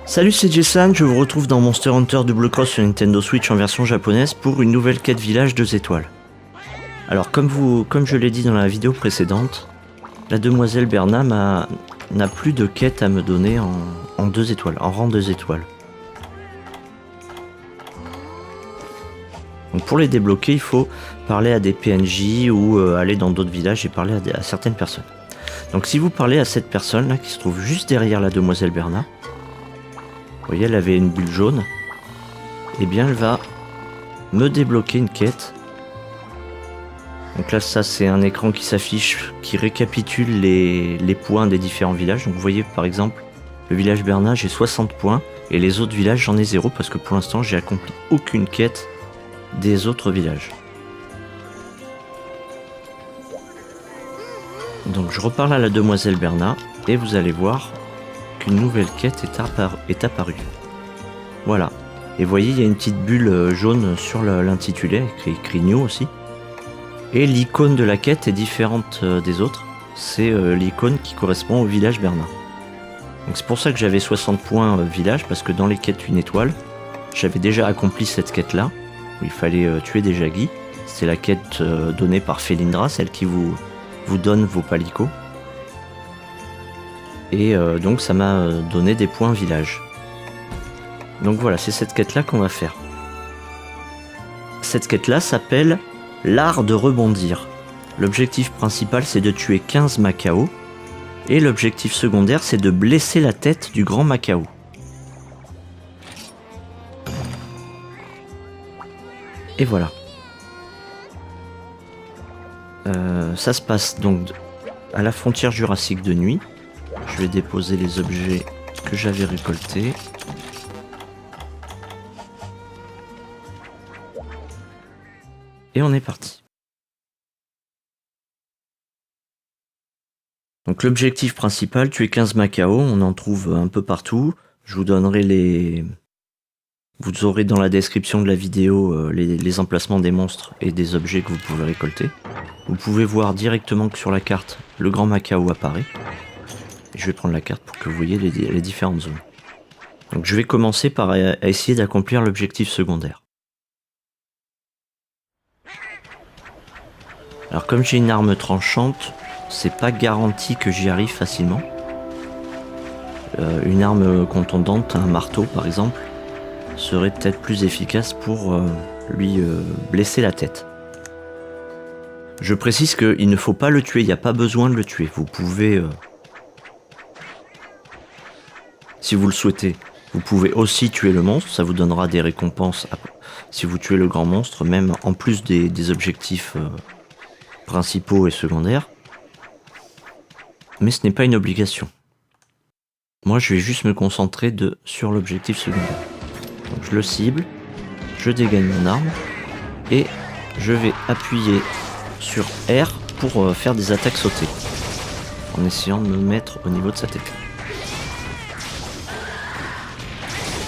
Salut, c'est Jason, je vous retrouve dans Monster Hunter Double Cross sur Nintendo Switch en version japonaise pour une nouvelle quête village 2 étoiles. Alors comme je l'ai dit dans la vidéo précédente, la demoiselle Berna n'a plus de quête à me donner en 2 étoiles, en rang 2 étoiles. Donc pour les débloquer, il faut parler à des PNJ ou aller dans d'autres villages et parler à certaines personnes. Donc si vous parlez à cette personne là qui se trouve juste derrière la demoiselle Berna, vous voyez, elle avait une bulle jaune. Et bien, elle va me débloquer une quête. Donc là, ça, c'est un écran qui s'affiche, qui récapitule les points des différents villages. Donc vous voyez, par exemple, le village Berna, j'ai 60 points. Et les autres villages, j'en ai 0 parce que pour l'instant, j'ai accompli aucune quête des autres villages. Donc je reparle à la demoiselle Berna et vous allez voir qu'une nouvelle quête est apparue. Voilà. Et vous voyez, il y a une petite bulle jaune sur l'intitulé, écrit New aussi. Et l'icône de la quête est différente des autres. C'est l'icône qui correspond au village Berna. Donc c'est pour ça que j'avais 60 points village, parce que dans les quêtes 1 étoile, j'avais déjà accompli cette quête-là, où il fallait tuer des Jaggi. C'est la quête donnée par Felindra, celle qui vous donne vos palicots. Et donc ça m'a donné des points village. Donc voilà, c'est cette quête là qu'on va faire. Cette quête là s'appelle l'art de rebondir. L'objectif principal c'est de tuer 15 Macao. Et l'objectif secondaire c'est de blesser la tête du grand Macao. Et voilà. Ça se passe donc à la frontière jurassique de nuit. Je vais déposer les objets que j'avais récoltés. Et on est parti. Donc l'objectif principal, tuer 15 Macao, on en trouve un peu partout. Je vous donnerai Vous aurez dans la description de la vidéo les emplacements des monstres et des objets que vous pouvez récolter. Vous pouvez voir directement que sur la carte, le grand Macao apparaît. Je vais prendre la carte pour que vous voyez les différentes zones. Donc je vais commencer par essayer d'accomplir l'objectif secondaire. Alors comme j'ai une arme tranchante, c'est pas garanti que j'y arrive facilement. Une arme contondante, un marteau par exemple, serait peut-être plus efficace pour lui blesser la tête. Je précise qu'il ne faut pas le tuer, il n'y a pas besoin de le tuer. Vous pouvez... Si vous le souhaitez, vous pouvez aussi tuer le monstre, ça vous donnera des récompenses si vous tuez le grand monstre, même en plus des objectifs principaux et secondaires. Mais ce n'est pas une obligation. Moi, je vais juste me concentrer sur l'objectif secondaire. Donc je le cible, je dégaine mon arme, et je vais appuyer sur R pour faire des attaques sautées, en essayant de me mettre au niveau de sa tête.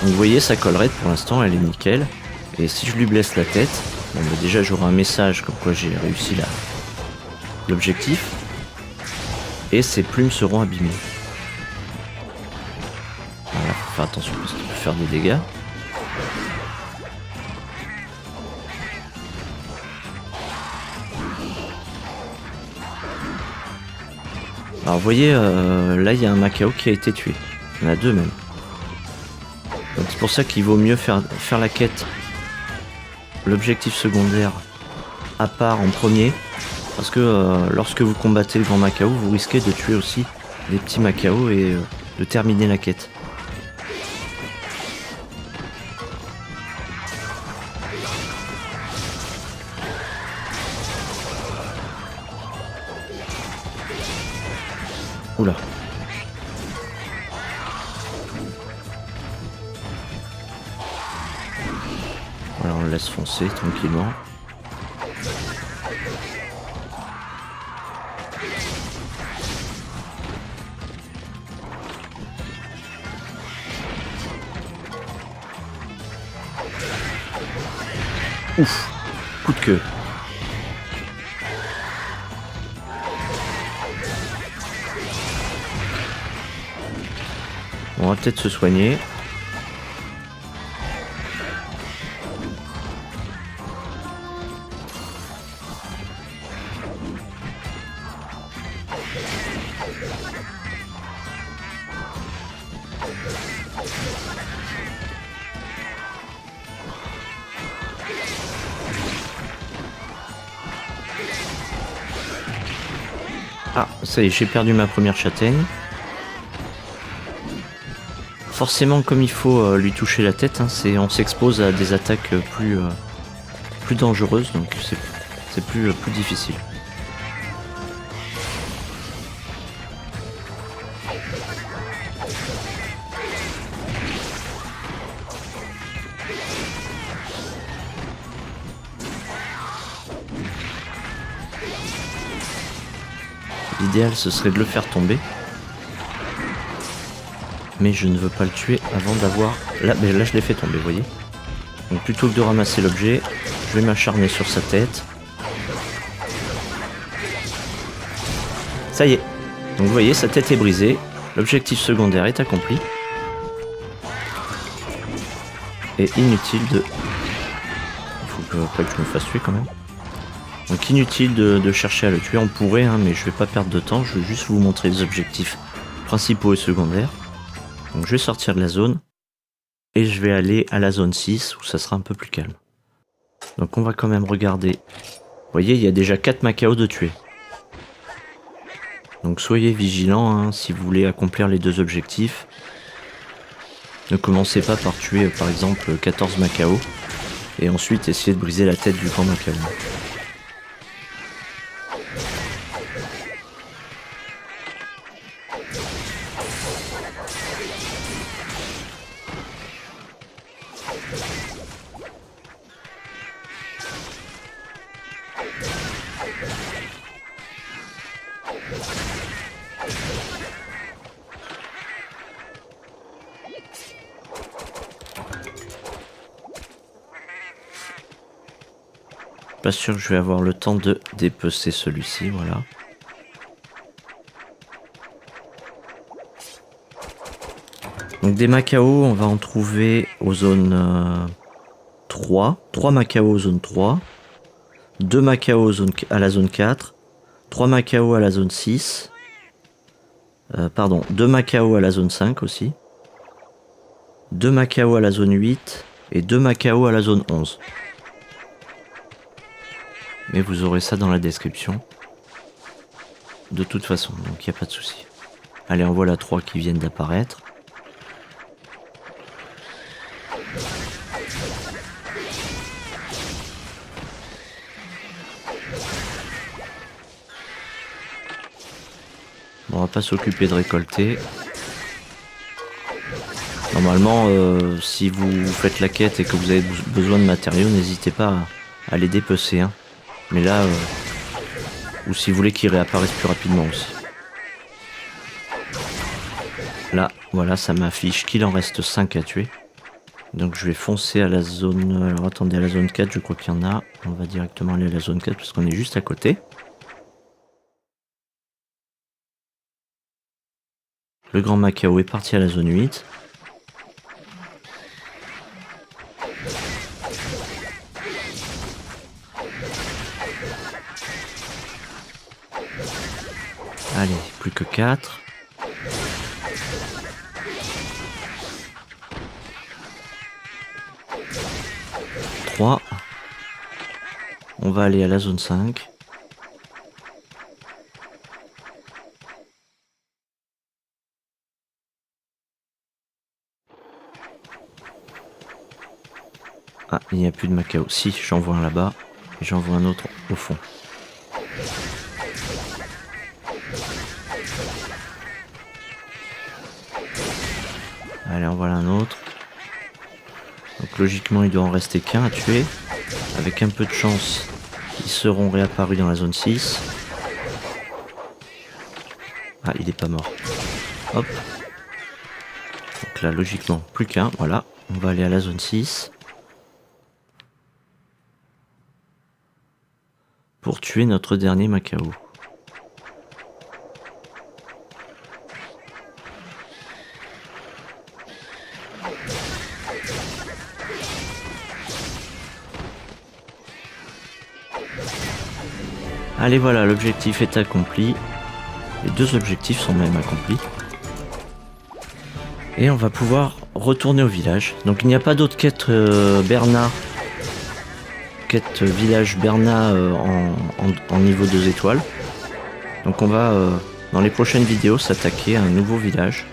Donc vous voyez, sa collerette pour l'instant elle est nickel. Et si je lui blesse la tête, bon, bah déjà j'aurai un message comme quoi j'ai réussi l'objectif. Et ses plumes seront abîmées. Voilà, faut faire attention parce qu'il peut faire des dégâts. Alors vous voyez, là il y a un Macao qui a été tué. Il y en a 2 même. Donc c'est pour ça qu'il vaut mieux faire la quête, l'objectif secondaire à part en premier, parce que lorsque vous combattez le grand Macao, vous risquez de tuer aussi les petits Macao et de terminer la quête. Oula. Voilà, on le laisse foncer tranquillement. Ouf, coup de queue. On va peut-être se soigner. Ah, ça y est, j'ai perdu ma première châtaigne. Forcément, comme il faut lui toucher la tête, hein, on s'expose à des attaques plus dangereuses, donc c'est plus difficile. L'idéal, ce serait de le faire tomber. Mais je ne veux pas le tuer avant d'avoir... Là, je l'ai fait tomber, vous voyez. Donc plutôt que de ramasser l'objet, je vais m'acharner sur sa tête. Ça y est. Donc vous voyez, sa tête est brisée. L'objectif secondaire est accompli. Et inutile de... Il faut pas que je me fasse tuer quand même. Donc inutile de chercher à le tuer. On pourrait, hein, mais je vais pas perdre de temps. Je vais juste vous montrer les objectifs principaux et secondaires. Donc je vais sortir de la zone. Et je vais aller à la zone 6 où ça sera un peu plus calme. Donc on va quand même regarder. Vous voyez, il y a déjà 4 Macao de tuer. Donc soyez vigilants hein, si vous voulez accomplir les 2 objectifs. Ne commencez pas par tuer par exemple 14 Macao. Et ensuite essayez de briser la tête du grand Macao. Pas sûr que je vais avoir le temps de dépecer celui-ci, voilà. Donc des Macao, on va en trouver aux zones 3. 3 Macao aux zone 3. 2 Macao à la zone 4. 3 Macao à la zone 6. 2 Macao à la zone 5 aussi. 2 Macao à la zone 8. Et 2 Macao à la zone 11. Mais vous aurez ça dans la description. De toute façon, donc il n'y a pas de souci. Allez, en voilà 3 qui viennent d'apparaître. Bon, on va pas s'occuper de récolter. Normalement, si vous faites la quête et que vous avez besoin de matériaux, n'hésitez pas à les dépecer. Hein. Mais là, ou si vous voulez qu'ils réapparaissent plus rapidement aussi. Là, voilà, ça m'affiche qu'il en reste 5 à tuer. Donc je vais foncer à la zone... Alors attendez, à la zone 4, je crois qu'il y en a. On va directement aller à la zone 4 parce qu'on est juste à côté. Le grand Macao est parti à la zone 8. Allez, plus que 4. On va aller à la zone 5. Ah, il n'y a plus de Macao. Si, j'en vois un là-bas. Et j'en vois un autre au fond. Allez, en voilà un autre. Donc logiquement, il doit en rester qu'un à tuer. Avec un peu de chance, ils seront réapparus dans la zone 6. Ah, il est pas mort. Hop. Donc là, logiquement, plus qu'un. Voilà. On va aller à la zone 6. Pour tuer notre dernier Macao. Allez, voilà, l'objectif est accompli. Les 2 objectifs sont même accomplis. Et on va pouvoir retourner au village. Donc il n'y a pas d'autre quête Berna. Quête village Berna en niveau 2 étoiles. Donc on va dans les prochaines vidéos s'attaquer à un nouveau village.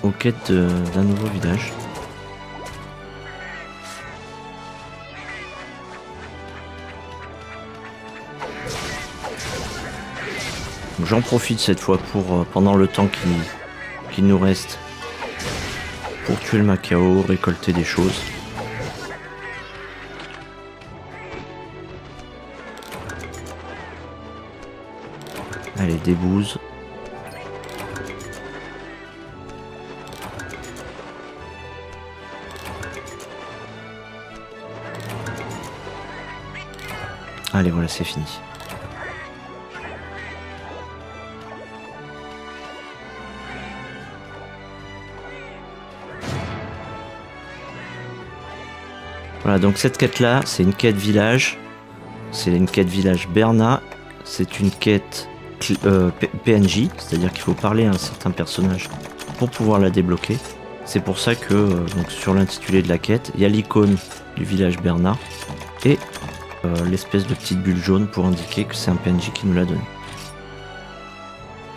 Aux quêtes d'un nouveau village. J'en profite cette fois pour, pendant le temps qu'il nous reste, pour tuer le Macao, récolter des choses. Allez, des bouses. Allez, voilà, c'est fini. Voilà, donc cette quête-là, c'est une quête village. C'est une quête village Berna. C'est une quête PNJ, c'est-à-dire qu'il faut parler à un certain personnage pour pouvoir la débloquer. C'est pour ça que donc sur l'intitulé de la quête, il y a l'icône du village Berna et l'espèce de petite bulle jaune pour indiquer que c'est un PNJ qui nous l'a donné.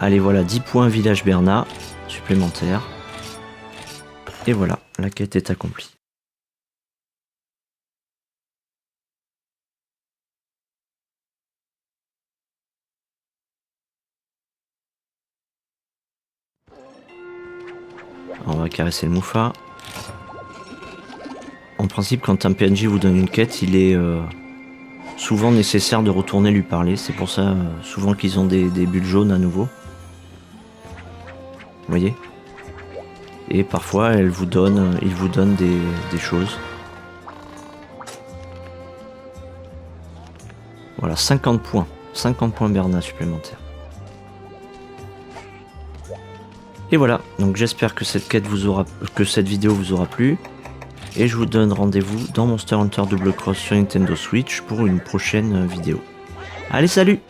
Allez, voilà, 10 points village Berna supplémentaires. Et voilà, la quête est accomplie. On va caresser le Moufa. En principe, quand un PNJ vous donne une quête, il est souvent nécessaire de retourner lui parler. C'est pour ça souvent qu'ils ont des bulles jaunes à nouveau. Vous voyez? Et parfois, ils vous donnent des choses. Voilà, 50 points. 50 points Berna supplémentaires. Et voilà, donc j'espère que cette vidéo vous aura plu. Et je vous donne rendez-vous dans Monster Hunter Double Cross sur Nintendo Switch pour une prochaine vidéo. Allez, salut!